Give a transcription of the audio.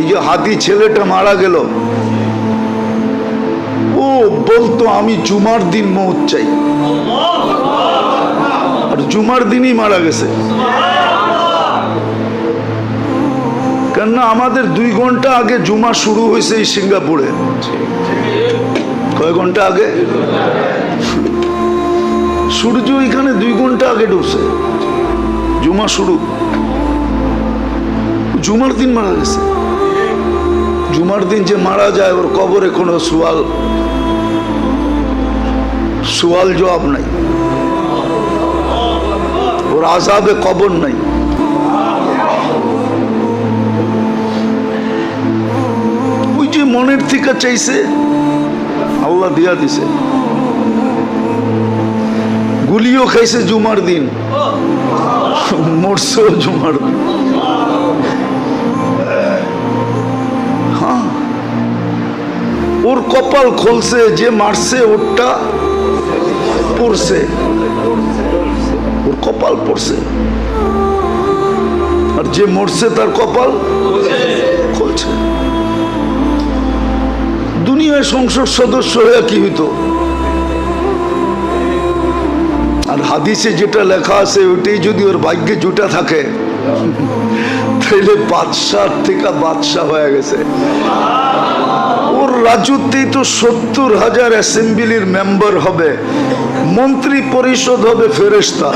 যে হাতি ছেলেটা মারা গেল, ও বলতো আমি জুমার দিন মৌত চাই, আর জুমার দিনই মারা গেছে। কেননা আমাদের 2 ঘন্টা আগে জুমা শুরু হয়েছে এই সিঙ্গাপুরে। কয় ঘন্টা আগে? সূর্য এখানে 2 ঘন্টা আগে ঢুকছে, জুমা শুরু। জুমার দিন মারা গেছে। জুমার দিন যে মারা যায় ওর কবরে কোনো সুয়াল জবাব নাই, ওর আযাবে কবর নাই। ওই যে মনের থেকে চাইছে আল্লাহ দিয়া দিছে। গুলিও খাইছে জুমার দিন, মরছেও জুমার দিন। হ্যাঁ, ওর কপাল খুলছে, যে মারছে ওরটা পড়ছে, ওর কপাল পড়ছে, আর যে মরছে তার কপাল খুলছে। দুনিয়ায় সংসদ সদস্য হয়ে কি হইতো? আর হাদিসে যেটা লেখা আছে ওইটাই যদি ওর ভাগ্যে জুটা থাকে তাহলে বাদশাহ থেকে বাদশাহ হয়ে গেছে। ওর রাজত্বেই তো 70,000 অ্যাসেম্বলির মেম্বার হবে, মন্ত্রী পরিষদ হবে ফেরেশতা।